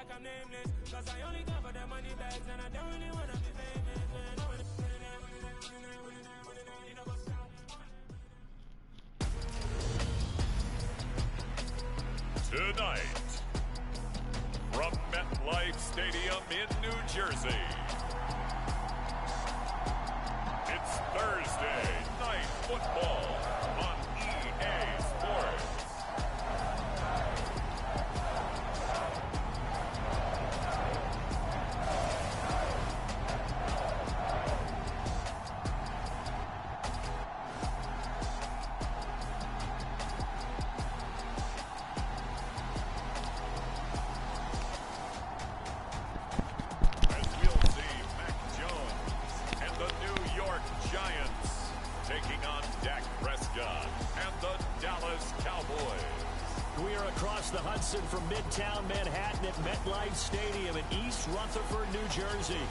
like I'm nameless. Cause I only care for the money bags and I don't really wanna be famous. Tonight, from MetLife Stadium in New Jersey, it's Thursday Night Football on EA Sports. Taking on Dak Prescott and the Dallas Cowboys. We are across the Hudson from Midtown Manhattan at MetLife Stadium in East Rutherford, New Jersey.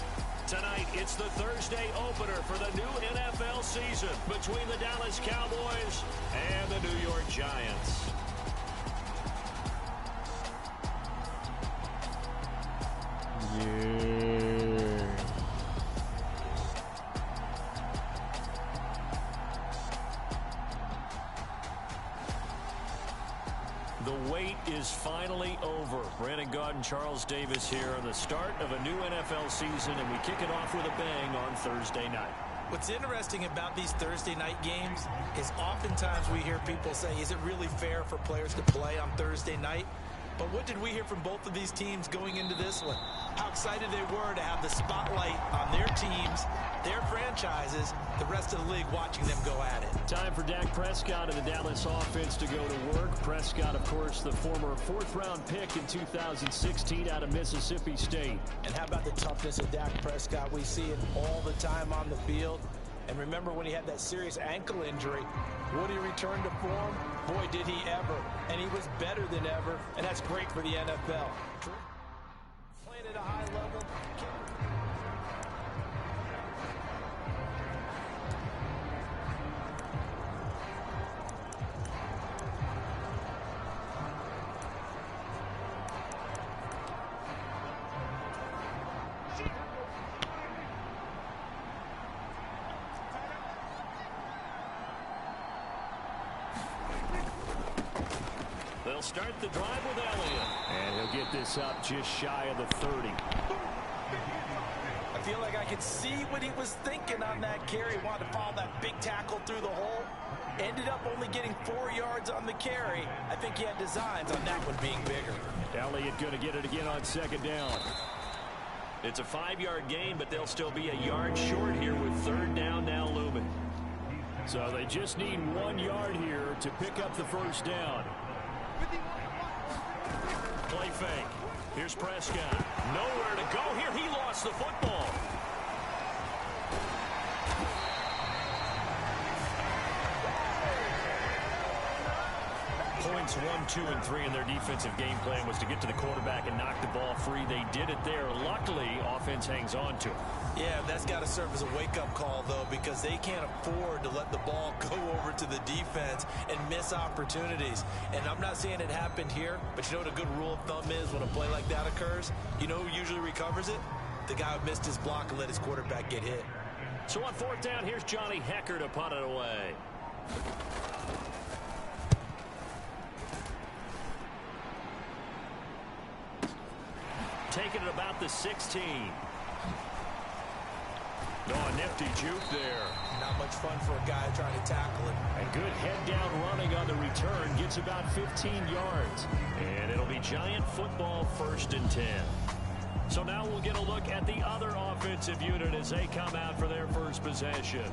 Tonight, it's the Thursday opener for the new NFL season between the Dallas Cowboys and the New York Giants. The wait is finally over. Brandon Gaudin, Charles Davis here on the start of a new NFL season, and we kick it off with a bang on Thursday night. What's interesting about these Thursday night games is oftentimes we hear people say, is it really fair for players to play on Thursday night? But what did we hear from both of these teams going into this one? How excited they were to have the spotlight on their teams, their franchises, the rest of the league watching them go at it. Time for Dak Prescott and the Dallas offense to go to work. Prescott, of course, the former fourth-round pick in 2016 out of Mississippi State. And how about the toughness of Dak Prescott? We see it all the time on the field. And remember when he had that serious ankle injury, would he return to form? Boy, did he ever. And he was better than ever, and that's great for the NFL. Playing at a high level. They'll start the drive with Elliott. And he'll get this up just shy of the 30. I feel like I could see what he was thinking on that carry. Wanted to follow that big tackle through the hole. Ended up only getting 4 yards on the carry. I think he had designs on that one being bigger. Elliott going to get it again on second down. It's a 5-yard gain, but they'll still be a yard short here with third down now looming. So they just need 1 yard here to pick up the first down. Play fake. Here's Prescott. Nowhere to go here. He lost the football. Points 1, 2, and 3 in their defensive game plan was to get to the quarterback and knock the ball free. They did it there. Luckily, offense hangs on to it. Yeah, that's got to serve as a wake-up call, though, because they can't afford to let the ball go over to the defense and miss opportunities. And I'm not saying it happened here, but you know what a good rule of thumb is when a play like that occurs? You know who usually recovers it? The guy who missed his block and let his quarterback get hit. So on fourth down, here's Johnny Hekker to punt it away. Taking it about the 16. Oh, a nifty juke there. Not much fun for a guy trying to tackle it. And good head-down running on the return. Gets about 15 yards. And it'll be Giant football 1st and 10. So now we'll get a look at the other offensive unit as they come out for their first possession.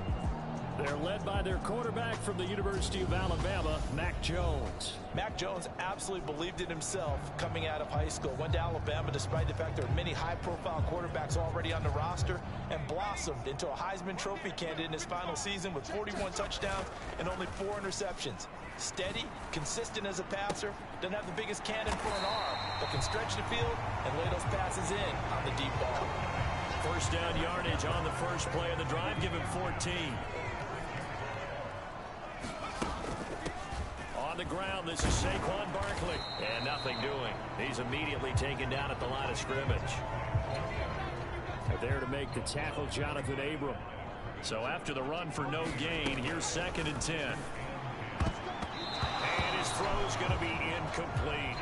They're led by their quarterback from the University of Alabama, Mac Jones. Mac Jones absolutely believed in himself coming out of high school. Went to Alabama despite the fact there are many high-profile quarterbacks already on the roster, and blossomed into a Heisman Trophy candidate in his final season with 41 touchdowns and only 4 interceptions. Steady, consistent as a passer, doesn't have the biggest cannon for an arm, but can stretch the field and lay those passes in on the deep ball. First down yardage on the first play of the drive, give him 14. On the ground. This is Saquon Barkley. And nothing doing. He's immediately taken down at the line of scrimmage. There to make the tackle, Jonathan Abram. So after the run for no gain, here's 2nd and 10. And his throw's going to be incomplete.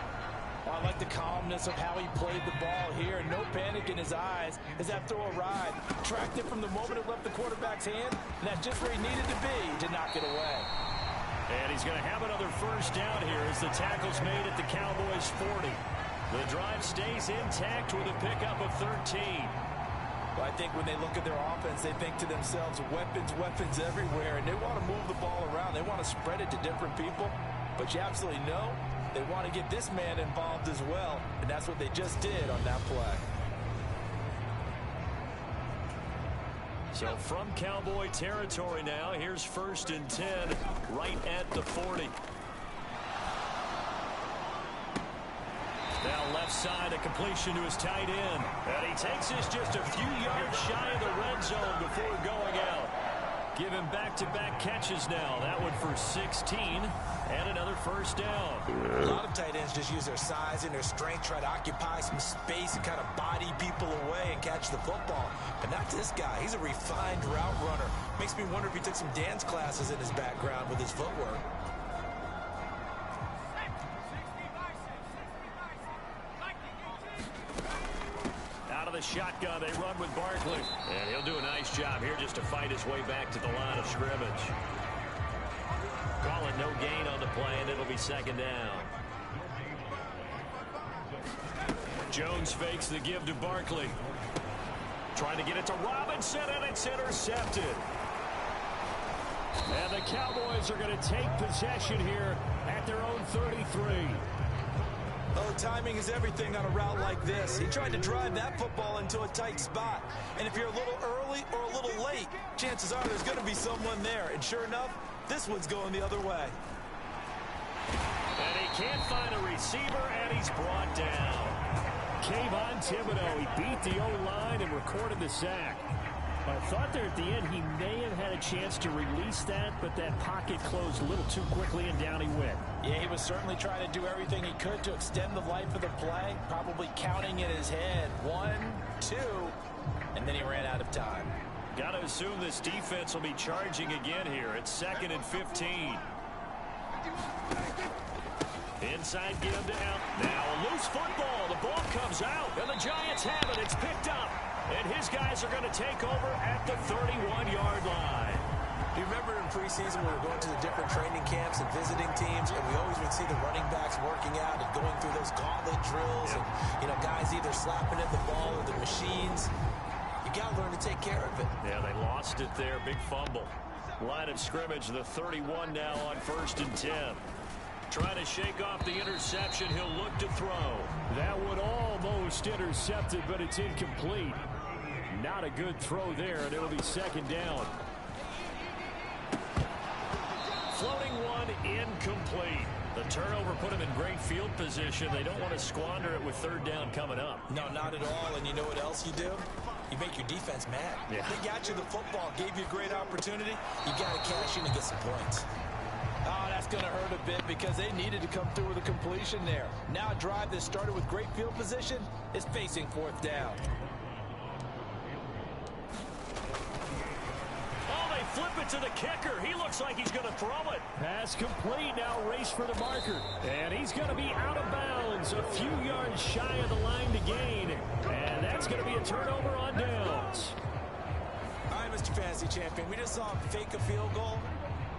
Well, I like the calmness of how he played the ball here. No panic in his eyes as that throw arrived. Tracked it from the moment it left the quarterback's hand, and that's just where he needed to be to knock it away. And he's going to have another first down here as the tackle's made at the Cowboys' 40. The drive stays intact with a pickup of 13. Well, I think when they look at their offense, they think to themselves, weapons, weapons everywhere, and they want to move the ball around. They want to spread it to different people, but you absolutely know they want to get this man involved as well, and that's what they just did on that play. So from Cowboy territory now, here's 1st and 10 right at the 40. Now left side, a completion to his tight end. And he takes this just a few yards shy of the red zone before going out. Give him back-to-back catches now. That one for 16 and another first down. A lot of tight ends just use their size and their strength, try to occupy some space and kind of body people away and catch the football. But not this guy. He's a refined route runner. Makes me wonder if he took some dance classes in his background with his footwork. Shotgun, they run with Barkley. And he'll do a nice job here just to fight his way back to the line of scrimmage. Call it no gain on the play, and it'll be 2nd down. Jones fakes the give to Barkley. Trying to get it to Robinson, and it's intercepted. And the Cowboys are going to take possession here at their own 33. Oh, timing is everything on a route like this. He tried to drive that football into a tight spot. And if you're a little early or a little late, chances are there's going to be someone there. And sure enough, this one's going the other way. And he can't find a receiver, and he's brought down. Kayvon Thibodeaux, he beat the O-line and recorded the sack. I thought there at the end he may have had a chance to release that, but that pocket closed a little too quickly, and down he went. Yeah, he was certainly trying to do everything he could to extend the life of the play, probably counting in his head 1, 2, and then he ran out of time. Got to assume this defense will be charging again here. It's 2nd and 15. Inside give to out. Now a loose football. The ball comes out, and the Giants have it. It's picked up. And his guys are going to take over at the 31-yard line. Do you remember in preseason we were going to the different training camps and visiting teams, and we always would see the running backs working out and going through those gauntlet drills, and guys either slapping at the ball or the machines. You got to learn to take care of it. Yeah, they lost it there. Big fumble. Line of scrimmage, the 31 now on 1st and 10. Trying to shake off the interception. He'll look to throw. That one almost intercepted, but it's incomplete. Not a good throw there, and it'll be 2nd down. Floating one, incomplete. The turnover put him in great field position. They don't want to squander it with 3rd down coming up. No, not at all. And you know what else you do? You make your defense mad. Yeah. They got you the football, gave you a great opportunity. You got to cash in and get some points. Oh, that's going to hurt a bit because they needed to come through with a completion there. Now a drive that started with great field position is facing 4th down. Flip it to the kicker. He looks like he's going to throw it. Pass complete. Now race for the marker. And he's going to be out of bounds. A few yards shy of the line to gain. And that's going to be a turnover on downs. All right, Mr. Fantasy Champion. We just saw him fake a field goal.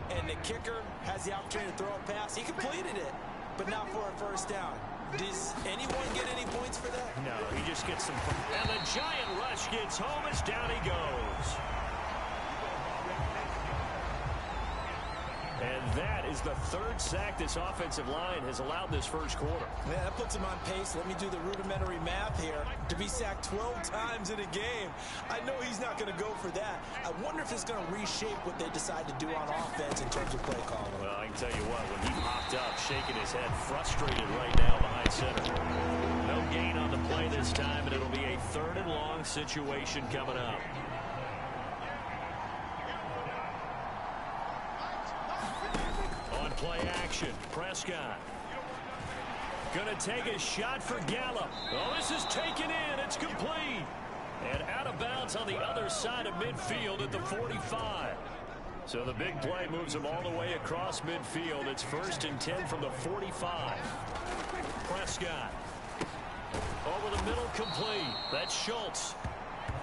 And the kicker has the opportunity to throw a pass. He completed it, but not for a 1st down. Does anyone get any points for that? No, he just gets some. And the giant rush gets home as down he goes. And that is the 3rd sack this offensive line has allowed this first quarter. Yeah, that puts him on pace. Let me do the rudimentary math here. To be sacked 12 times in a game. I know he's not going to go for that. I wonder if it's going to reshape what they decide to do on offense in terms of play calling. Well, I can tell you what, when he popped up, shaking his head, frustrated right now behind center. No gain on the play this time, and it'll be a 3rd and long situation coming up. Play action. Prescott. Going to take a shot for Gallup. Oh, this is taken in. It's complete. And out of bounds on the other side of midfield at the 45. So the big play moves him all the way across midfield. It's 1st and 10 from the 45. Prescott. Over the middle, complete. That's Schultz.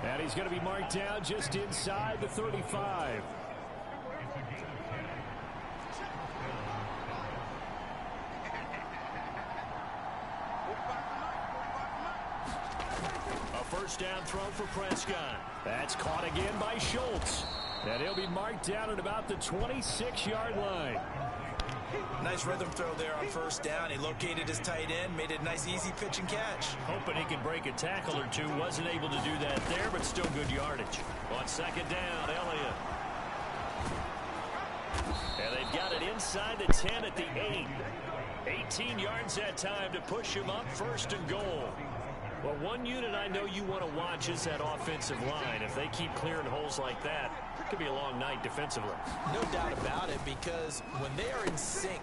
And he's going to be marked down just inside the 35. A first down throw for Prescott. That's caught again by Schultz. And he'll be marked down at about the 26-yard line. Nice rhythm throw there on first down. He located his tight end, made it a nice easy pitch and catch. Hoping he can break a tackle or two. Wasn't able to do that there, but still good yardage. On second down, Elliott. And they've got it inside the 10 at the 8. 18 yards that time to push him up, 1st and goal. Well, one unit I know you want to watch is that offensive line. If they keep clearing holes like that, it could be a long night defensively. No doubt about it, because when they are in sync,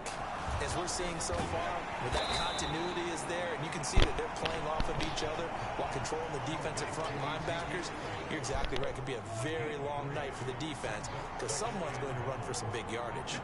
as we're seeing so far, where that continuity is there, and you can see that they're playing off of each other while controlling the defensive front linebackers, you're exactly right. It could be a very long night for the defense, because someone's going to run for some big yardage.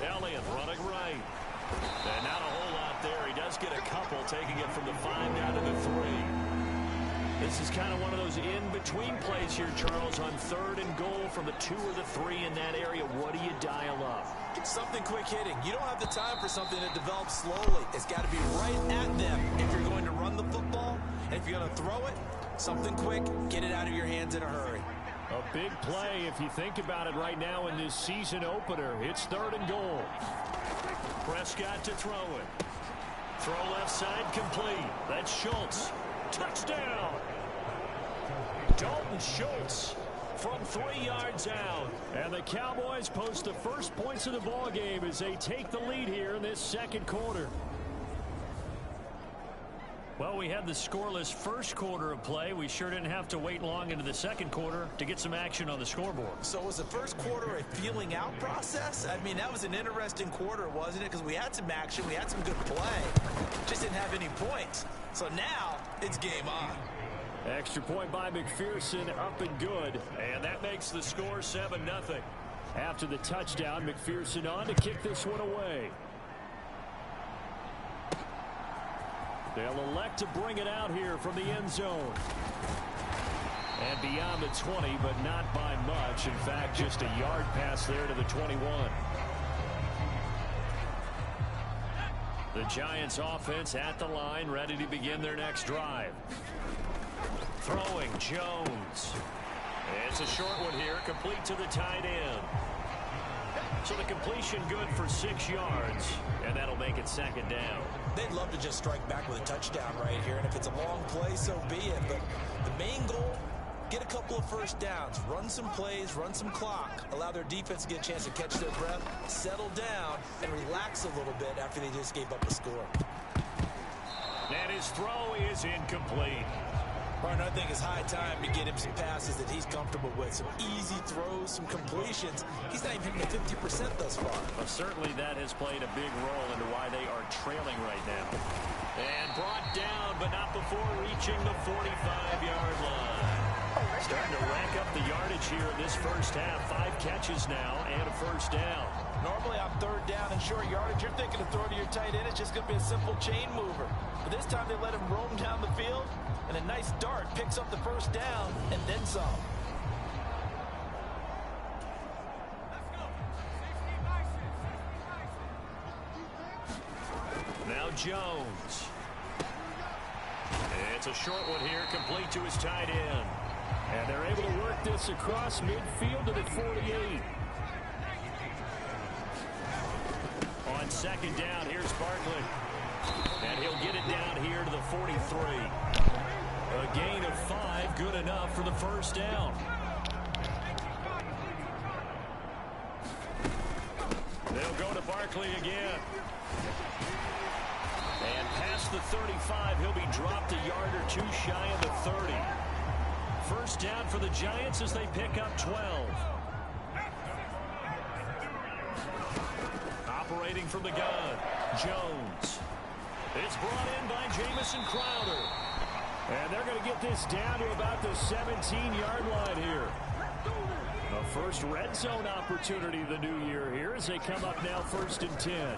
Elliott running right. And not a whole lot there. He does get a couple, taking it from the 5 down to the 3. This is kind of one of those in-between plays here, Charles, on 3rd and goal from the 2 or the 3 in that area. What do you dial up? Something quick hitting. You don't have the time for something that develops slowly. It's got to be right at them if you're going to run the football. And if you're going to throw it, something quick, get it out of your hands in a hurry. A big play if you think about it right now in this season opener. It's 3rd and goal. Prescott to throw it. Throw left side complete. That's Schultz. Touchdown. Dalton Schultz from 3 yards out. And the Cowboys post the first points of the ball game as they take the lead here in this 2nd quarter. Well, we had the scoreless first quarter of play. We sure didn't have to wait long into the 2nd quarter to get some action on the scoreboard. So was the first quarter a feeling out process? I mean, that was an interesting quarter, wasn't it? Because we had some action, we had some good play. Just didn't have any points. So now it's game on. Extra point by McPherson, up and good. And that makes the score 7-0. After the touchdown, McPherson on to kick this one away. They'll elect to bring it out here from the end zone. And beyond the 20, but not by much. In fact, just a yard pass there to the 21. The Giants offense at the line, ready to begin their next drive. Throwing Jones. It's a short one here, complete to the tight end. So the completion good for 6 yards, and that'll make it 2nd down. They'd love to just strike back with a touchdown right here, and if it's a long play, so be it. But the main goal, get a couple of first downs, run some plays, run some clock, allow their defense to get a chance to catch their breath, settle down, and relax a little bit after they just gave up a score. And his throw is incomplete. Partner, I think it's high time to get him some passes that he's comfortable with. Some easy throws, some completions. He's not even hitting the 50% thus far. Well, certainly that has played a big role into why they are trailing right now. And brought down, but not before reaching the 45-yard line. Starting to rack up the yardage here in this first half. 5 catches now and a first down. Normally on 3rd down and short yardage, you're thinking of throwing to your tight end. It's just going to be a simple chain mover. But this time they let him roam down the field, and a nice dart picks up the first down and then some. Now Jones. It's a short one here, complete to his tight end. And they're able to work this across midfield to the 48. On 2nd down, here's Barkley. And he'll get it down here to the 43. A gain of 5, good enough for the first down. They'll go to Barkley again. And past the 35, he'll be dropped a yard or 2 shy of the 30. First down for the Giants as they pick up 12. Initiating from the gun, Jones. It's brought in by Jamison Crowder. And they're going to get this down to about the 17-yard line here. The first red zone opportunity of the new year here as they come up now 1st and 10.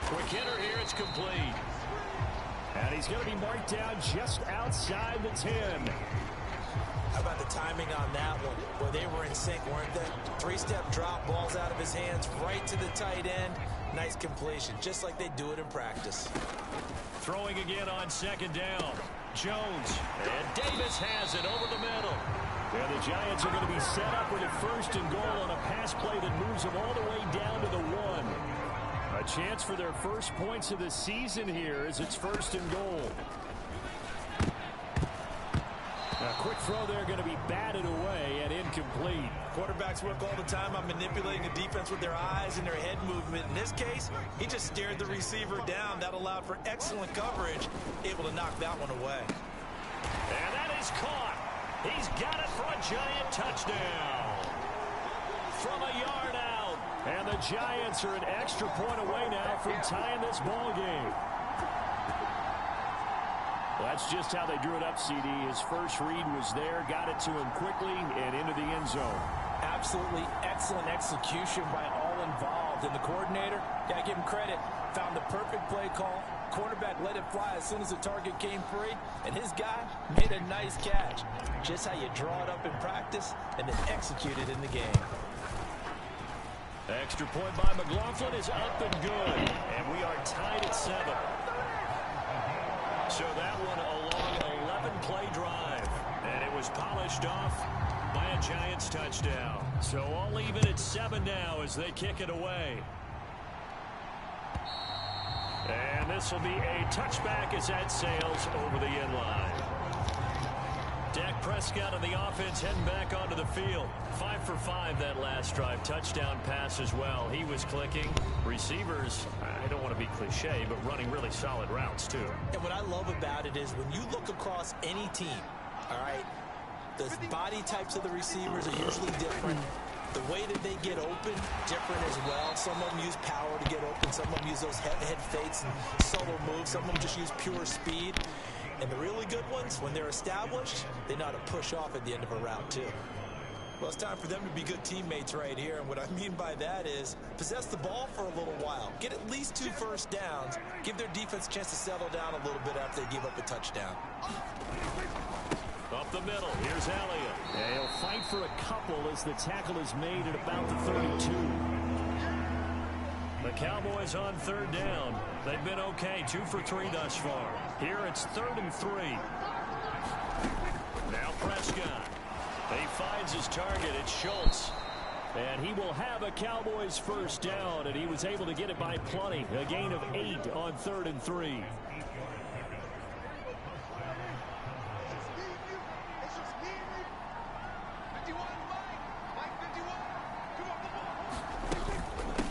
Quick hitter here, it's complete. And he's going to be marked down just outside the 10. How about the timing on that one? Well, they were in sync, weren't they? 3-step drop, balls out of his hands, right to the tight end. Nice completion, just like they do it in practice. Throwing again on 2nd down. Jones. And Davis has it over the middle. And the Giants are going to be set up with a 1st and goal on a pass play that moves them all the way down to the 1. A chance for their first points of the season here as it's 1st and goal. A quick throw there going to be batted away and incomplete. Quarterbacks work all the time on manipulating the defense with their eyes and their head movement. In this case, he just stared the receiver down. That allowed for excellent coverage, able to knock that one away. And that is caught. He's got it for a Giant touchdown. From a yard out. And the Giants are an extra point away now from tying this ball game. Well, that's just how they drew it up, CD. His first read was there, got it to him quickly, and into the end zone. Absolutely excellent execution by all involved. And the coordinator, got to give him credit, found the perfect play call. Quarterback let it fly as soon as the target came free, and his guy made a nice catch. Just how you draw it up in practice and then execute it in the game. Extra point by McLaughlin is up and good, and we are tied at 7. So that one a long 11-play drive, and it was polished off by a Giants touchdown. So all even at 7 now as they kick it away. And this will be a touchback as that sails over the end line. Dak Prescott and the offense heading back onto the field. 5 for 5 that last drive. Touchdown pass as well. He was clicking. Receivers, I don't want to be cliche, but running really solid routes too. And what I love about it is when you look across any team, all right, the body types of the receivers are usually different. The way that they get open, different as well. Some of them use power to get open. Some of them use those head fakes and solo moves. Some of them just use pure speed. And the really good ones, when they're established, they know how to push off at the end of a route too. Well, it's time for them to be good teammates right here. And what I mean by that is possess the ball for a little while. Get at least 2 first downs. Give their defense a chance to settle down a little bit after they give up a touchdown. Up the middle, here's Elliott. Yeah, he'll fight for a couple as the tackle is made at about the 32. The Cowboys on 3rd down. They've been okay, 2 for 3 thus far. Here it's 3rd and 3. Now Prescott. He finds his target. It's Schultz. And he will have a Cowboys first down, and he was able to get it by plenty. A gain of 8 on 3rd and 3.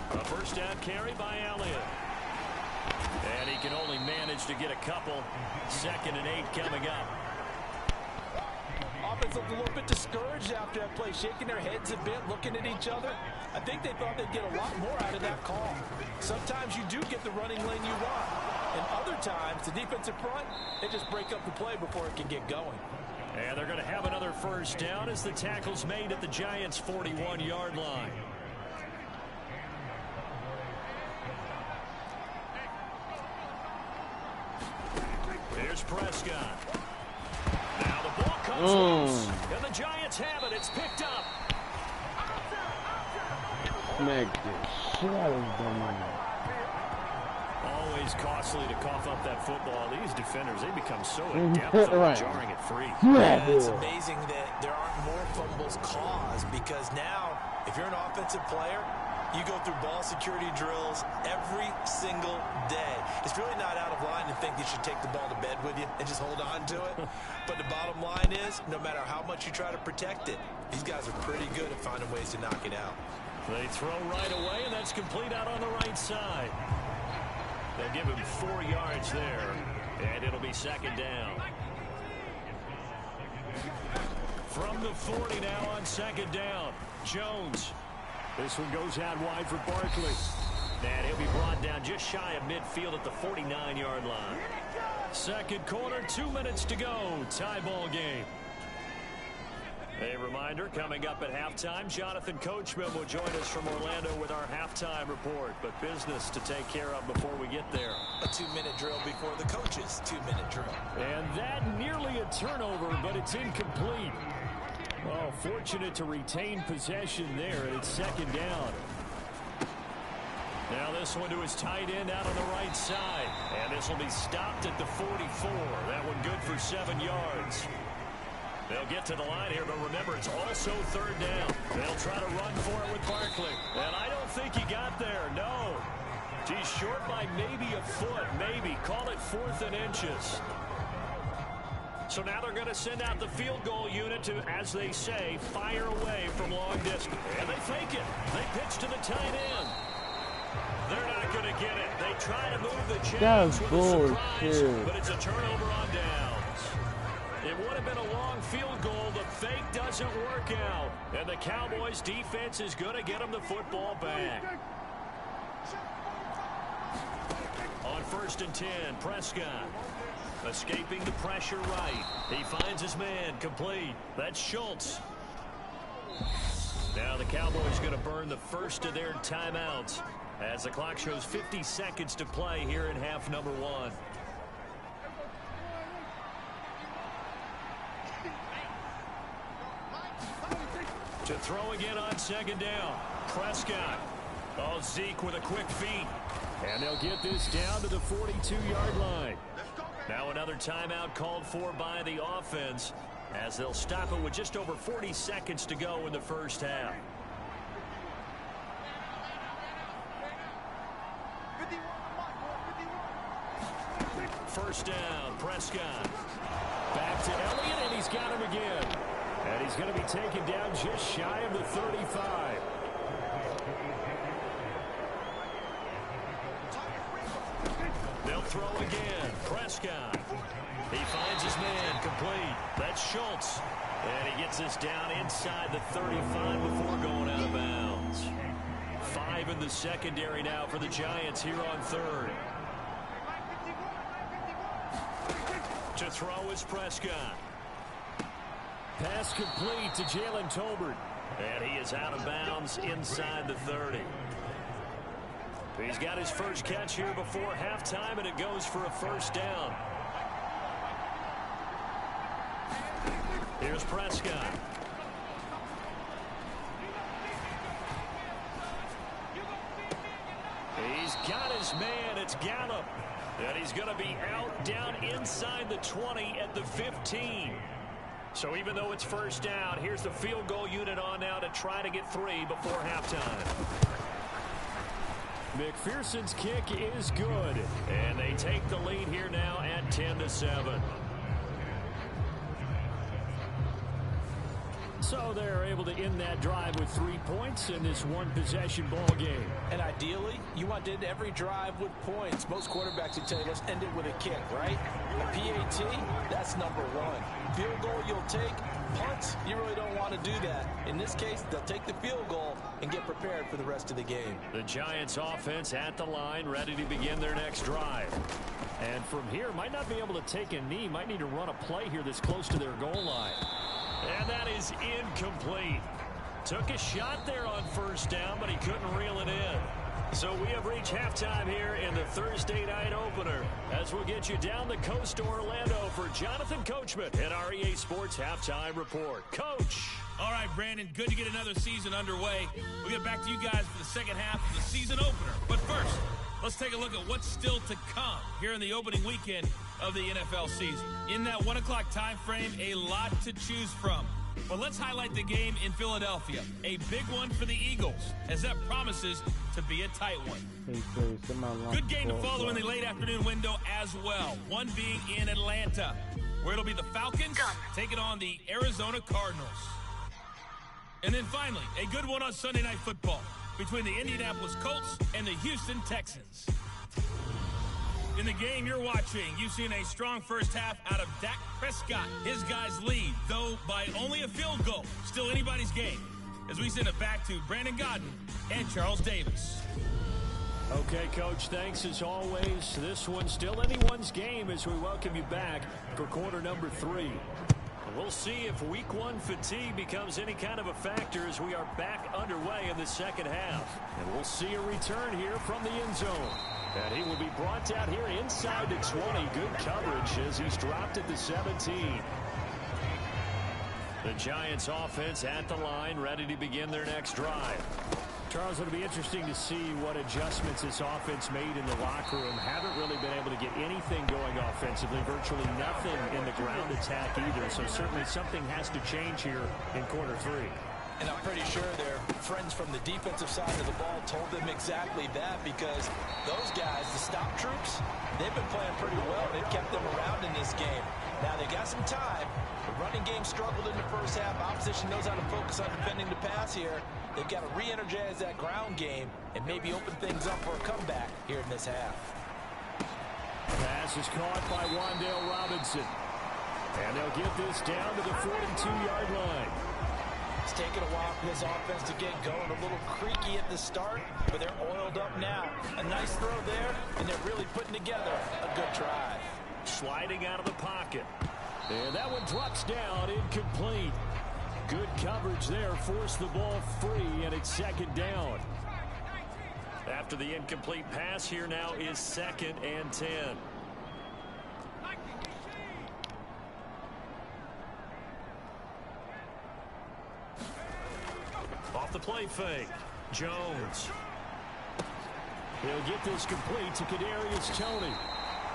A first down carry by Elliott. And he can only manage to get a couple. 2nd and 8 coming up. Offense looked a little bit discouraged after that play, shaking their heads a bit, looking at each other. I think they thought they'd get a lot more out of that call. Sometimes you do get the running lane you want. And other times, the defensive front, they just break up the play before it can get going. And they're going to have another first down as the tackle's made at the Giants' 41-yard line. Here's Prescott. Now the ball comes loose, and the Giants have it. It's picked up. Smack the shit out of them. Always costly to cough up that football. These defenders, they become so adept at Right. jarring it free. Yeah, It's amazing that there aren't more fumbles caused because now, if you're an offensive player, you go through ball security drills every single day. It's really not out of line to think you should take the ball to bed with you and just hold on to it. But the bottom line is, no matter how much you try to protect it, these guys are pretty good at finding ways to knock it out. They throw right away, and that's complete out on the right side. They'll give him 4 yards there, and it'll be 2nd down. From the 40 now on 2nd down, Jones. This one goes out wide for Barkley. And he'll be brought down just shy of midfield at the 49-yard line. Second quarter, 2 minutes to go. Tie ball game. A reminder, coming up at halftime, Jonathan Coachman will join us from Orlando with our halftime report. But business to take care of before we get there. A 2-minute drill before the coach's 2-minute drill. And that nearly a turnover, but it's incomplete. Oh, fortunate to retain possession there, and it's second down. Now this one to his tight end out on the right side. And this will be stopped at the 44. That one good for 7 yards. They'll get to the line here, but remember, it's also third down. They'll try to run for it with Barkley. And I don't think he got there, no. He's short by maybe a foot, maybe. Call it 4th and inches. So now they're going to send out the field goal unit to, as they say, fire away from long distance. And they fake it. They pitch to the tight end. They're not going to get it. They try to move the chains with a surprise, but it's a turnover on downs. It would have been a long field goal. The fake doesn't work out. And the Cowboys defense is going to get them the football back. On 1st and 10, Prescott. Escaping the pressure right. He finds his man complete. That's Schultz. Now the Cowboys going to burn the first of their timeouts as the clock shows 50 seconds to play here in half number 1. To throw again on second down. Prescott. Oh, Zeke with a quick feed. And they'll get this down to the 42-yard line. Now another timeout called for by the offense as they'll stop it with just over 40 seconds to go in the first half. First down, Prescott. Back to Elliott, and he's got him again. And he's going to be taken down just shy of the 35. They'll throw again. Prescott. He finds his man complete. That's Schultz. And he gets this down inside the 35 before going out of bounds. 5 in the secondary now for the Giants here on third. To throw is Prescott. Pass complete to Jalen Tolbert. And he is out of bounds inside the 30. He's got his first catch here before halftime, and it goes for a first down. Here's Prescott. He's got his man. It's Gallup. And he's going to be out down inside the 20 at the 15. So even though it's first down, here's the field goal unit on now to try to get 3 before halftime. McPherson's kick is good. And they take the lead here now at 10-7. So they're able to end that drive with 3 points in this one-possession ball game. And ideally, you want to end every drive with points. Most quarterbacks would tell you, let's end it with a kick, right? A PAT, that's number 1. Field goal you'll take. Punts, you really don't want to do that. In this case, they'll take the field goal and get prepared for the rest of the game. The Giants offense at the line, ready to begin their next drive. And from here, might not be able to take a knee. Might need to run a play here that's close to their goal line. And that is incomplete. Took a shot there on first down, but he couldn't reel it in. So we have reached halftime here in the Thursday night opener as we'll get you down the coast to Orlando for Jonathan Coachman at our EA Sports Halftime Report. Coach. All right, Brandon, good to get another season underway. We'll get back to you guys for the second half of the season opener. But first, let's take a look at what's still to come here in the opening weekend of the NFL season. In that 1 o'clock time frame, a lot to choose from. But let's highlight the game in Philadelphia. A big one for the Eagles, as that promises to be a tight one. Good game to follow in the late afternoon window as well. One being in Atlanta, where it'll be the Falcons taking on the Arizona Cardinals. And then finally, a good one on Sunday Night Football between the Indianapolis Colts and the Houston Texans. In the game you're watching, you've seen a strong first half out of Dak Prescott. His guys lead, though by only a field goal. Still anybody's game. as we send it back to Brandon Gaudin and Charles Davis. Okay, Coach, thanks as always. This one's still anyone's game as we welcome you back for quarter number 3. We'll see if week 1 fatigue becomes any kind of a factor as we are back underway in the second half. And we'll see a return here from the end zone. And he will be brought out here inside the 20. Good coverage as he's dropped at the 17. The Giants offense at the line, ready to begin their next drive. Charles, it'll be interesting to see what adjustments this offense made in the locker room. Haven't really been able to get anything going offensively, virtually nothing in the ground attack either. So certainly something has to change here in quarter 3. And I'm pretty sure their friends from the defensive side of the ball told them exactly that, because those guys, the stop troops, they've been playing pretty well. They've kept them around in this game. Now they got some time. The running game struggled in the first half. Opposition knows how to focus on defending the pass here. They've got to re-energize that ground game and maybe open things up for a comeback here in this half. Pass is caught by Wan'Dale Robinson. And they'll get this down to the 42-yard line. It's taken a while for this offense to get going. A little creaky at the start, but they're oiled up now. A nice throw there, and they're really putting together a good drive. Sliding out of the pocket. And that one drops down, incomplete. Good coverage there, forced the ball free, and it's second down. After the incomplete pass, here now is 2nd and 10. Off the play fake, Jones. He'll get this complete to Kadarius Toney.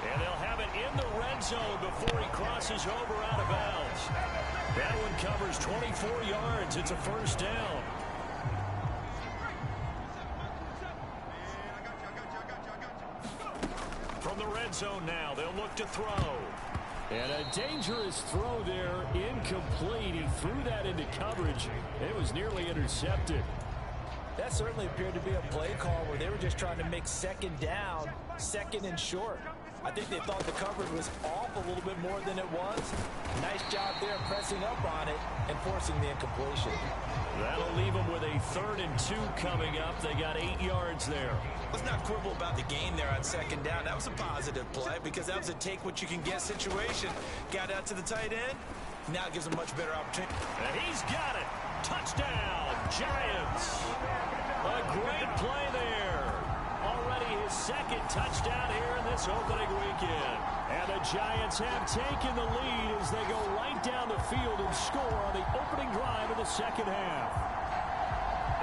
And they'll have it in the red zone before he crosses over out of bounds. That one covers 24 yards. It's a first down. From the red zone now, they'll look to throw. And a dangerous throw there, incomplete. He threw that into coverage. It was nearly intercepted. That certainly appeared to be a play call where they were just trying to make second down, second and short. I think they thought the coverage was off a little bit more than it was. Nice job there pressing up on it and forcing the incompletion. That'll leave them with a 3rd and 2 coming up. They got 8 yards there. Let's not quibble about the gain there on second down. That was a positive play because that was a take-what-you-can-get situation. Got out to the tight end. Now it gives them much better opportunity. And he's got it. Touchdown, Giants. A great play there. Already his 2nd touchdown here in this opening weekend. And the Giants have taken the lead as they go right down the field and score on the opening drive of the second half.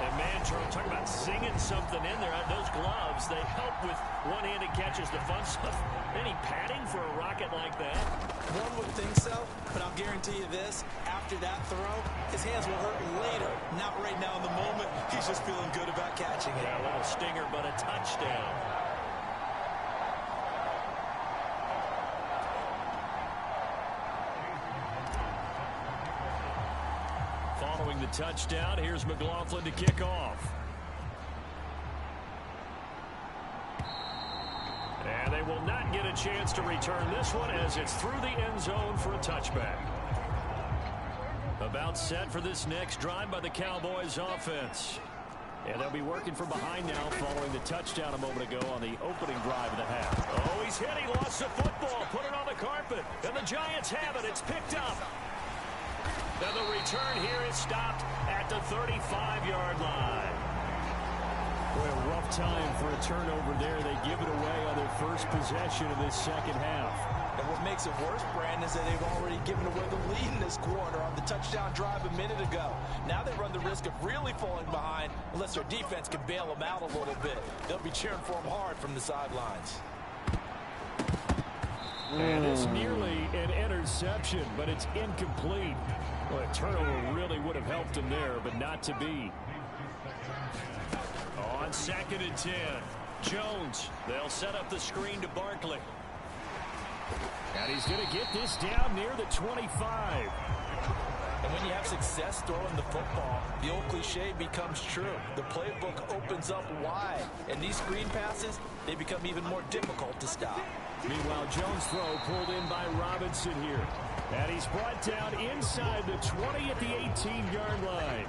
And man, Charles, talking about singing something in there. Those gloves, they help with one-handed catches, the fun stuff. Any padding for a rocket like that? One would think so, but I'll guarantee you this. After that throw, his hands will hurt later. Not right now in the moment. He's just feeling good about catching it. Yeah, a little stinger, but a touchdown. Following the touchdown, here's McLaughlin to kick off. And they will not get a chance to return this one as it's through the end zone for a touchback. About set for this next drive by the Cowboys offense. And they'll be working from behind now following the touchdown a moment ago on the opening drive of the half. Oh, he's hit. He lost the football. Put it on the carpet. And the Giants have it. It's picked up. Now the return here is stopped at the 35-yard line. Boy, a rough time for a turnover there. They give it away on their first possession of this second half. And what makes it worse, Brandon, is that they've already given away the lead in this quarter on the touchdown drive a minute ago. Now they run the risk of really falling behind unless their defense can bail them out a little bit. They'll be cheering for them hard from the sidelines. And it's nearly an interception, but it's incomplete. Well, a turnover really would have helped them there, but not to be. On 2nd and 10, Jones. They'll set up the screen to Barkley. And he's going to get this down near the 25. And when you have success throwing the football, the old cliche becomes true. The playbook opens up wide. And these screen passes, they become even more difficult to stop. Meanwhile, Jones' throw pulled in by Robinson here. And he's brought down inside the 20 at the 18-yard line.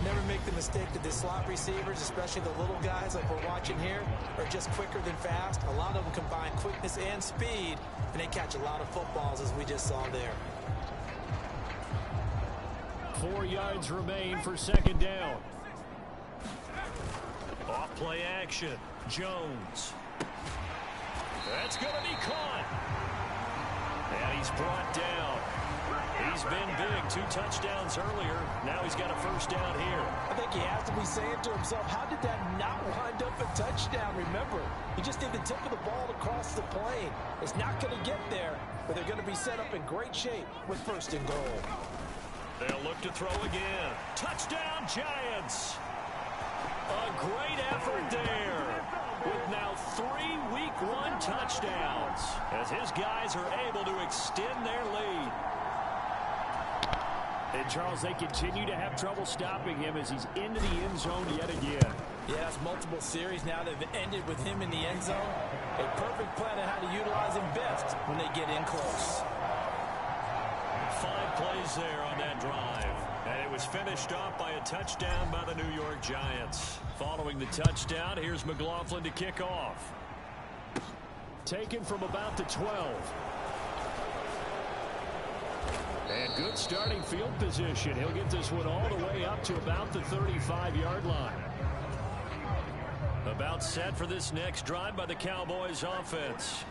never make the mistake that the slot receivers, especially the little guys like we're watching here, are just quicker than fast. A lot of them combine quickness and speed, and they catch a lot of footballs, as we just saw there. 4 yards remain for second down. Off play action. Jones. That's going to be caught. And he's brought down. He's been big. 2 touchdowns earlier. Now he's got a first down here. I think he has to be saying to himself, how did that not wind up a touchdown? Remember, he just did the tip of the ball across the plane. It's not going to get there, but they're going to be set up in great shape with first and goal. They'll look to throw again. Touchdown, Giants. A great effort there. With now 3 Week 1 touchdowns, as his guys are able to extend their lead. And, Charles, they continue to have trouble stopping him as he's into the end zone yet again. Yeah, it's multiple series now that have ended with him in the end zone. A perfect plan on how to utilize him best when they get in close. 5 plays there on that drive. And it was finished off by a touchdown by the New York Giants. Following the touchdown, here's McLaughlin to kick off. Taken from about the 12. And good starting field position. He'll get this one all the way up to about the 35-yard line. About set for this next drive by the Cowboys offense.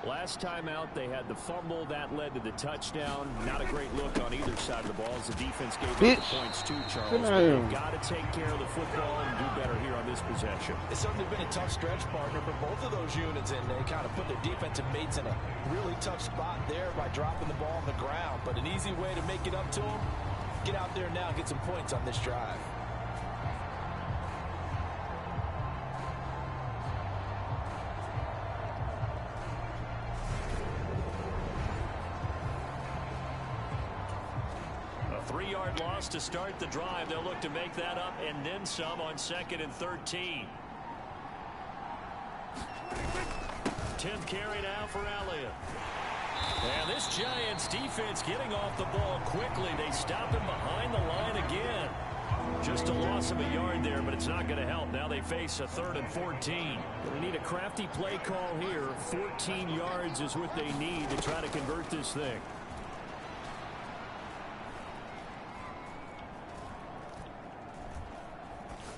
Last time out, they had the fumble. That led to the touchdown. Not a great look on either side of the ball as the defense gave up the points too, Charles. But they've got to take care of the football and do better here on this possession. It's certainly been a tough stretch, partner, but both of those units in, they kind of put their defensive mates in a really tough spot there by dropping the ball on the ground. But an easy way to make it up to them, get out there now and get some points on this drive. A 3-yard loss to start the drive. They'll look to make that up and then some on 2nd and 13. 10th carry now for Elliott. And this Giants defense getting off the ball quickly. They stop him behind the line again. Just a loss of a yard there, but it's not going to help. Now they face a 3rd and 14. Going to need a crafty play call here. 14 yards is what they need to try to convert this thing.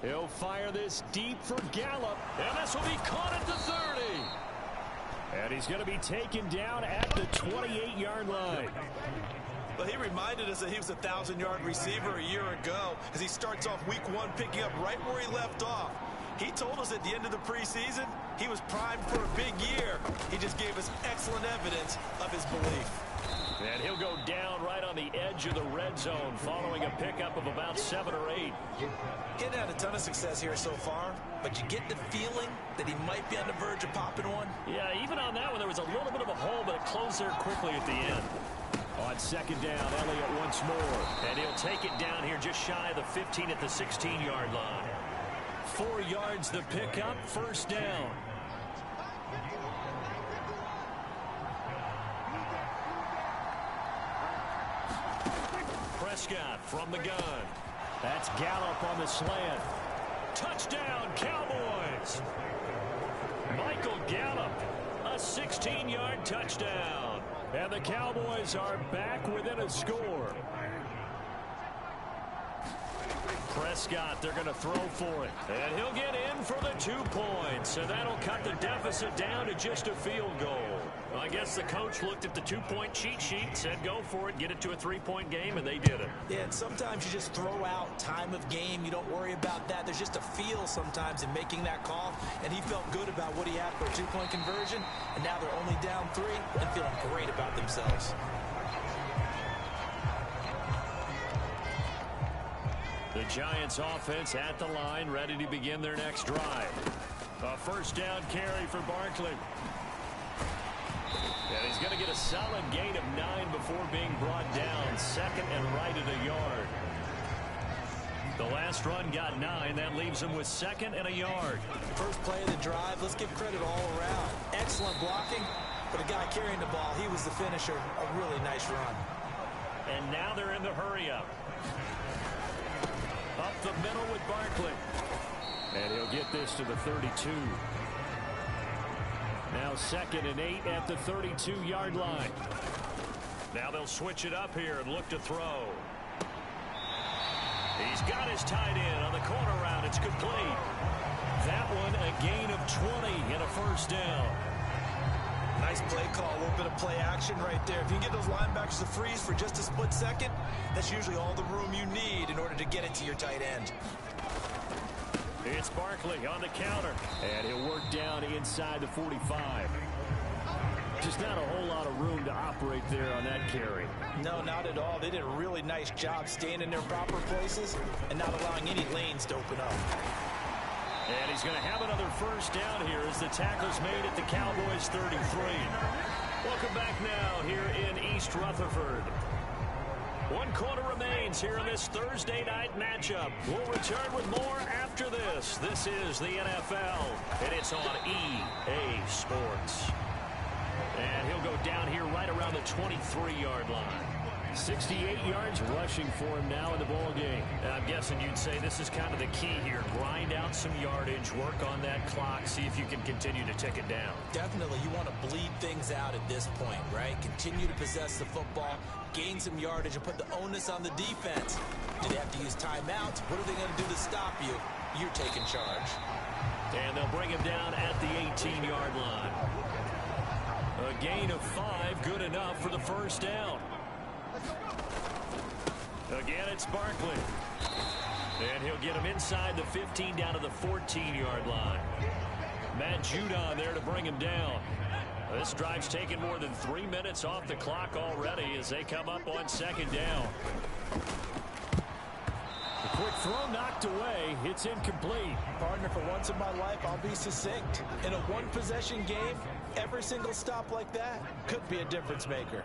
He'll fire this deep for Gallup. And this will be caught at the 30. And he's going to be taken down at the 28-yard line. Well, he reminded us that he was a 1,000-yard receiver a year ago as he starts off week 1 picking up right where he left off. He told us at the end of the preseason he was primed for a big year. He just gave us excellent evidence of his belief. And he'll go down right on the edge of the red zone following a pickup of about 7 or 8. Getting had a ton of success here so far, but you get the feeling that he might be on the verge of popping one. Yeah, even on that one, there was a little bit of a hole, but it closed there quickly at the end. On 2nd down, Elliott once more. And he'll take it down here just shy of the 15 at the 16-yard line. 4 yards the pickup, first down. Prescott from the gun. That's Gallup on the slant. Touchdown, Cowboys. Michael Gallup, a 16-yard touchdown. And the Cowboys are back within a score. Prescott, they're going to throw for it. And he'll get in for the 2 points. And that'll cut the deficit down to just a field goal. Well, I guess the coach looked at the 2-point cheat sheet, said go for it, get it to a 3-point game, and they did it. Yeah, and sometimes you just throw out time of game. You don't worry about that. There's just a feel sometimes in making that call. And he felt good about what he had for a 2-point conversion. And now they're only down 3 and feeling great about themselves. The Giants offense at the line, ready to begin their next drive. A first down carry for Barkley. And he's going to get a solid gain of 9 before being brought down. 2nd and right at a yard. The last run got 9. That leaves him with 2nd and a yard. First play of the drive, let's give credit all around. Excellent blocking, but the guy carrying the ball, he was the finisher. A really nice run. And now they're in the hurry-up. Up the middle with Barkley. And he'll get this to the 32. Now 2nd and 8 at the 32-yard line. Now they'll switch it up here and look to throw. He's got his tight end on the corner route. It's complete. That one a gain of 20 and a first down. Nice play call, a little bit of play action right there. If you get those linebackers to freeze for just a split second, that's usually all the room you need in order to get it to your tight end. It's Barkley on the counter, and he'll work down inside the 45. Just not a whole lot of room to operate there on that carry. No, not at all. They did a really nice job staying in their proper places and not allowing any lanes to open up. And he's going to have another first down here as the tackle's made at the Cowboys 33. Welcome back now here in East Rutherford. 1 quarter remains here in this Thursday night matchup. We'll return with more after this. This is the NFL, and it's on EA Sports. And he'll go down here right around the 23-yard line. 68 yards rushing for him now in the ball game. And I'm guessing you'd say this is kind of the key here. Grind out some yardage, work on that clock, see if you can continue to tick it down. Definitely, you want to bleed things out at this point, right? Continue to possess the football, gain some yardage, and put the onus on the defense. Do they have to use timeouts? What are they going to do to stop you? You're taking charge. And they'll bring him down at the 18-yard line. A gain of 5, good enough for the first down. Again, it's Barkley. And he'll get him inside the 15 down to the 14-yard line. Matt Judon there to bring him down. This drive's taken more than 3 minutes off the clock already as they come up on 2nd down. The quick throw knocked away. It's incomplete. Partner, for once in my life, I'll be succinct. In a one-possession game, every single stop like that could be a difference maker.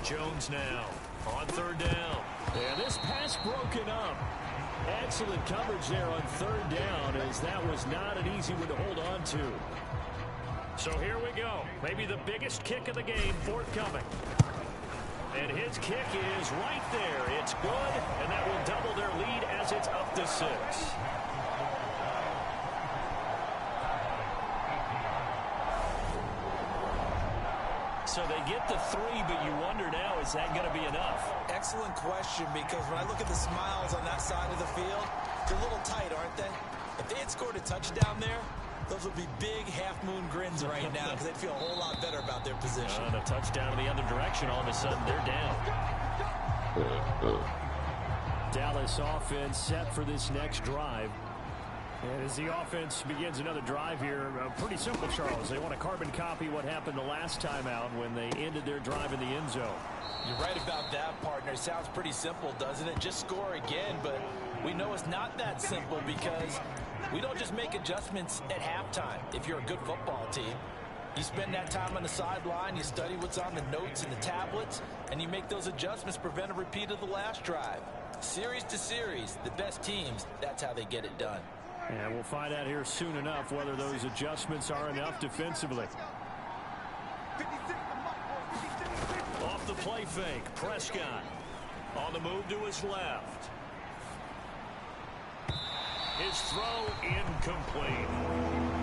Jones now on 3rd down. And this pass broken up. Excellent coverage there on 3rd down, as that was not an easy one to hold on to. So here we go. Maybe the biggest kick of the game forthcoming. And his kick is right there. It's good, and that will double their lead as it's up to 6. So they get the 3, but you wonder now, is that going to be enough? Excellent question, because when I look at the smiles on that side of the field, they're a little tight, aren't they? If they had scored a touchdown there, those would be big half-moon grins right now because they'd feel a whole lot better about their position. And a touchdown in the other direction, all of a sudden they're down. Dallas offense set for this next drive. And as the offense begins another drive here, pretty simple, Charles. They want to carbon copy what happened the last time out when they ended their drive in the end zone. You're right about that, partner. It sounds pretty simple, doesn't it? Just score again, but we know it's not that simple because we don't just make adjustments at halftime. If you're a good football team, you spend that time on the sideline, you study what's on the notes and the tablets, and you make those adjustments, prevent a repeat of the last drive. Series to series, the best teams, that's how they get it done. And we'll find out here soon enough whether those adjustments are enough defensively. Off the play fake, Prescott on the move to his left. His throw incomplete.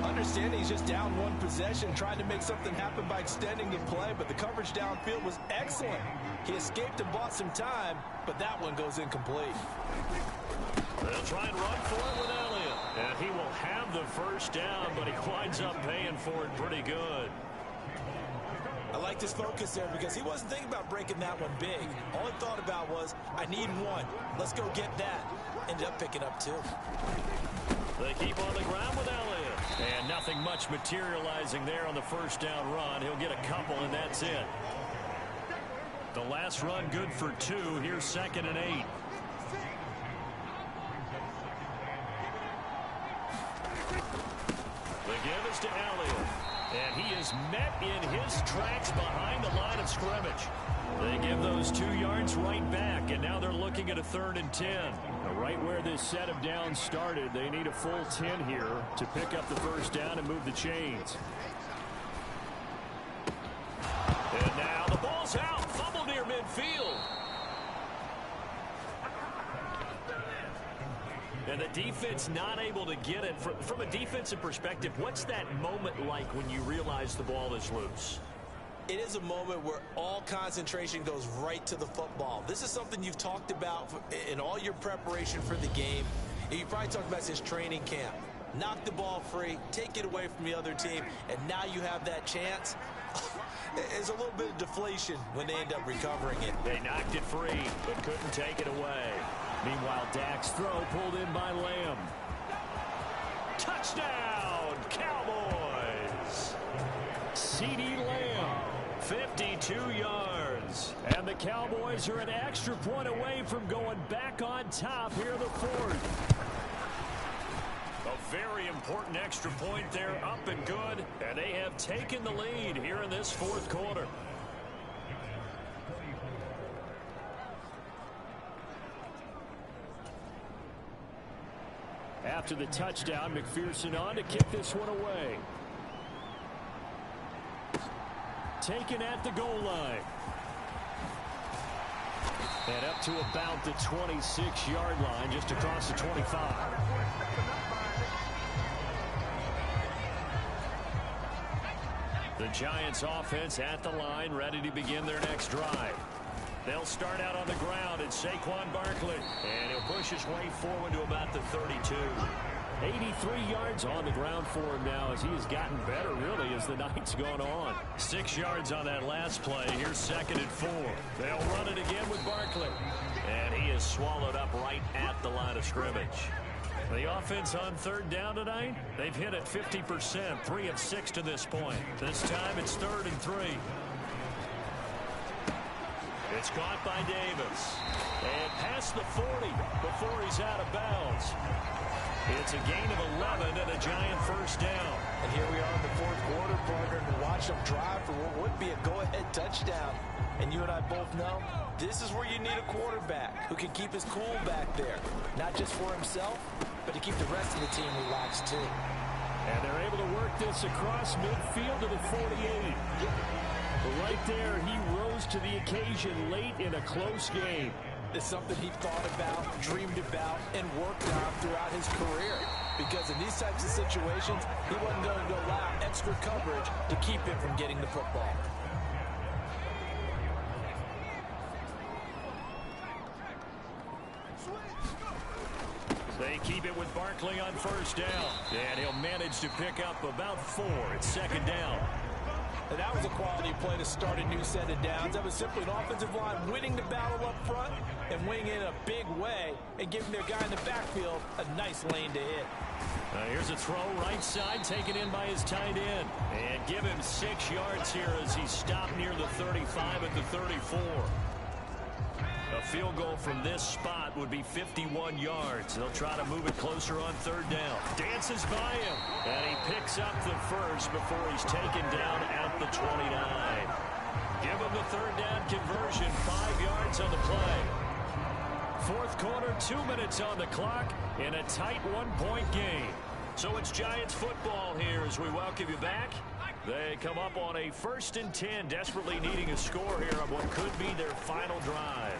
Understanding he's just down one possession, trying to make something happen by extending the play, but the coverage downfield was excellent. He escaped and bought some time, but that one goes incomplete. They'll try and run for it with Elliott. And he will have the first down, but he winds up paying for it pretty good. I liked his focus there because he wasn't thinking about breaking that one big. All he thought about was, I need one. Let's go get that. Ended up picking up 2. They keep on the ground with Elliott. And nothing much materializing there on the first down run. He'll get a couple, and that's it. The last run good for 2. Here's 2nd and 8. The give is to Elliott. And he is met in his tracks behind the line of scrimmage. They give those 2 yards right back, and now they're looking at a 3rd and 10. Right where this set of downs started, they need a full 10 here to pick up the first down and move the chains. And now the ball's out. Fumble near midfield. And the defense not able to get it. From a defensive perspective, what's that moment like when you realize the ball is loose? It is a moment where all concentration goes right to the football. This is something you've talked about in all your preparation for the game. You probably talked about since training camp. Knock the ball free, take it away from the other team, and now you have that chance. There's a little bit of deflation when they end up recovering it. They knocked it free, but couldn't take it away. Meanwhile, Dak's throw pulled in by Lamb. Touchdown, Cowboys! CeeDee Lamb, 52 yards. And the Cowboys are an extra point away from going back on top here in the fourth. A very important extra point there, up and good. And they have taken the lead here in this fourth quarter. After the touchdown, McPherson on to kick this one away. Taken at the goal line. And up to about the 26-yard line, just across the 25. The Giants offense at the line, ready to begin their next drive. They'll start out on the ground. It's Saquon Barkley. And he'll push his way forward to about the 32. 83 yards on the ground for him now as he has gotten better, really, as the night's gone on. 6 yards on that last play. Here's 2nd and 4. They'll run it again with Barkley. And he is swallowed up right at the line of scrimmage. The offense on 3rd down tonight, they've hit it 50%, 3 of 6 to this point. This time it's 3rd and 3. It's caught by Davis. And past the 40 before he's out of bounds. It's a gain of 11 and a Giant first down. And here we are in the fourth quarter, partner, and watch them drive for what would be a go-ahead touchdown. And you and I both know this is where you need a quarterback who can keep his cool back there. Not just for himself, but to keep the rest of the team relaxed too. And they're able to work this across midfield to the 48. Right there, he rose to the occasion late in a close game. It's something he thought about, dreamed about, and worked on throughout his career. Because in these types of situations, he wasn't going to allow extra coverage to keep him from getting the football. They keep it with Barkley on first down. And he'll manage to pick up about 4. It's 2nd down. And that was a quality play to start a new set of downs. That was simply an offensive line winning the battle up front and winning in a big way and giving their guy in the backfield a nice lane to hit. Here's a throw right side taken in by his tight end. And give him 6 yards here as he stopped near the 35 at the 34. A field goal from this spot would be 51 yards. They'll try to move it closer on 3rd down. Dances by him. And he picks up the first before he's taken down at the 29. Give him the 3rd down conversion. 5 yards on the play. Fourth quarter, 2 minutes on the clock in a tight 1-point game. So it's Giants football here as we welcome you back. They come up on a 1st and 10, desperately needing a score here on what could be their final drive.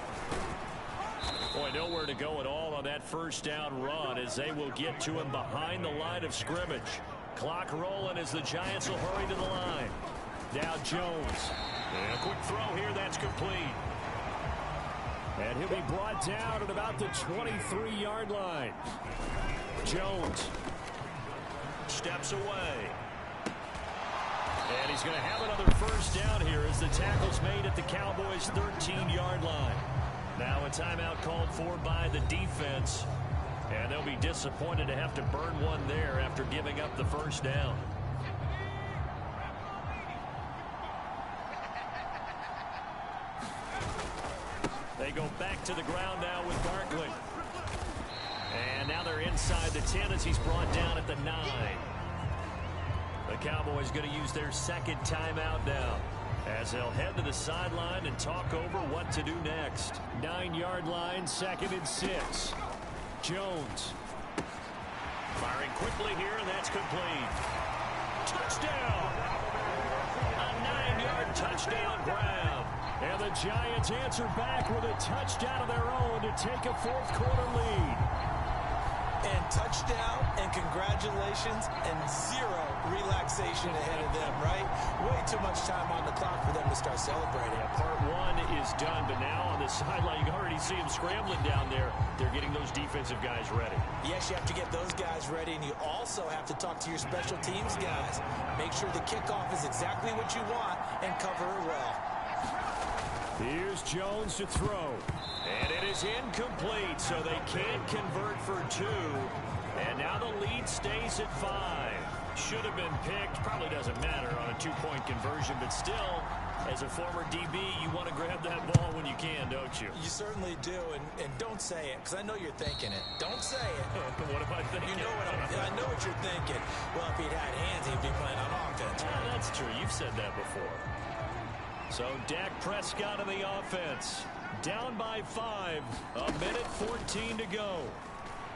Boy, nowhere to go at all on that first down run as they will get to him behind the line of scrimmage. Clock rolling as the Giants will hurry to the line. Now Jones. And a quick throw here, that's complete. And he'll be brought down at about the 23-yard line. Jones steps away. And he's going to have another first down here as the tackle's made at the Cowboys' 13-yard line. Now a timeout called for by the defense. And they'll be disappointed to have to burn one there after giving up the first down. They go back to the ground now with Barkley. And now they're inside the 10 as he's brought down at the 9. The Cowboys going to use their 2nd timeout now as they'll head to the sideline and talk over what to do next. 9-yard line, 2nd and 6. Jones. Firing quickly here, and that's complete. Touchdown! A 9-yard touchdown grab. And the Giants answer back with a touchdown of their own to take a fourth quarter lead. And touchdown and congratulations and zero relaxation ahead of them, right? Way too much time on the clock for them to start celebrating. Yeah, part one is done, but now on the sideline, you can already see them scrambling down there. They're getting those defensive guys ready. Yes, you have to get those guys ready, and you also have to talk to your special teams guys. Make sure the kickoff is exactly what you want and cover it well. Here's Jones to throw. And it is incomplete, so they can't convert for two. And now the lead stays at 5. Should have been picked. Probably doesn't matter on a two-point conversion, but still, as a former DB, you want to grab that ball when you can, don't you? You certainly do, and don't say it, because I know you're thinking it. Don't say it. What am I thinking? You know I know what you're thinking. Well, if he'd had hands, he'd be playing on offense. Yeah, that's true. You've said that before. So Dak Prescott in the offense. Down by 5. A minute 14 to go.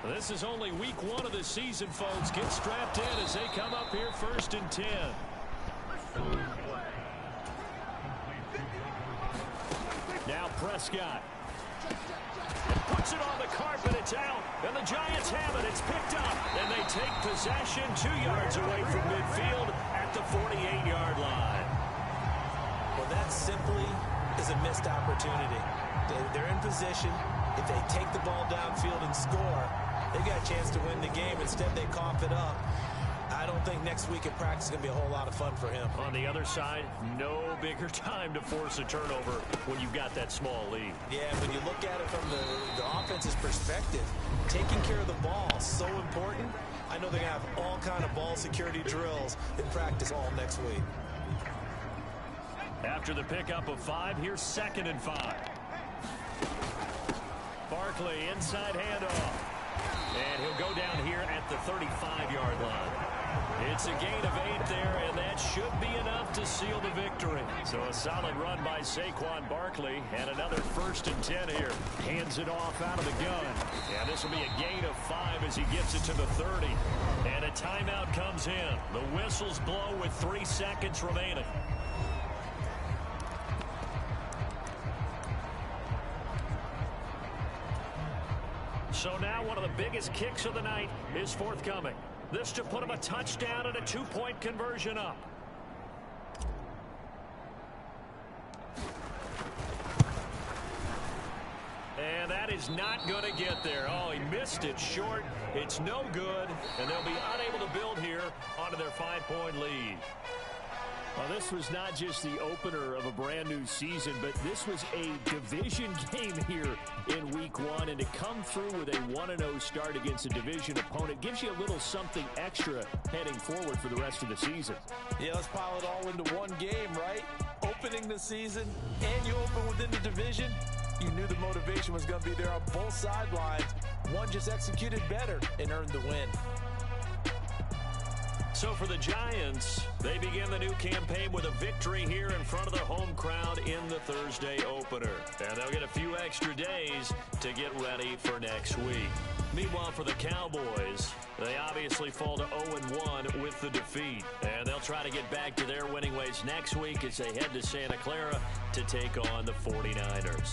This is only week 1 of the season, folks. Get strapped in as they come up here 1st and 10. Now Prescott. Puts it on the carpet. It's out. And the Giants have it. It's picked up. And they take possession 2 yards away from midfield at the 48-yard line. Well, that simply is a missed opportunity. They're in position. If they take the ball downfield and score, they got a chance to win the game. Instead, they cough it up. I don't think next week at practice is going to be a whole lot of fun for him. On the other side, no bigger time to force a turnover when you've got that small lead. Yeah, when you look at it from the offense's perspective, taking care of the ball is so important. I know they're going to have all kind of ball security drills in practice all next week. After the pickup of 5, here's 2nd and 5. Barkley inside handoff. And he'll go down here at the 35-yard line. It's a gain of 8 there, and that should be enough to seal the victory. So a solid run by Saquon Barkley, and another 1st and 10 here. Hands it off out of the gun. And this will be a gain of 5 as he gets it to the 30. And a timeout comes in. The whistles blow with 3 seconds remaining. So now one of the biggest kicks of the night is forthcoming. This to put him a touchdown and a 2-point conversion up. And that is not going to get there. Oh, he missed it short. It's no good, and they'll be unable to build here onto their 5-point lead. Well, this was not just the opener of a brand new season, but this was a division game here in week 1. And to come through with a 1-0 start against a division opponent gives you a little something extra heading forward for the rest of the season. Yeah, let's pile it all into one game, right? Opening the season, and you open within the division. You knew the motivation was going to be there on both sidelines. One just executed better and earned the win. So for the Giants, they begin the new campaign with a victory here in front of their home crowd in the Thursday opener. And they'll get a few extra days to get ready for next week. Meanwhile, for the Cowboys, they obviously fall to 0-1 with the defeat. And they'll try to get back to their winning ways next week as they head to Santa Clara to take on the 49ers.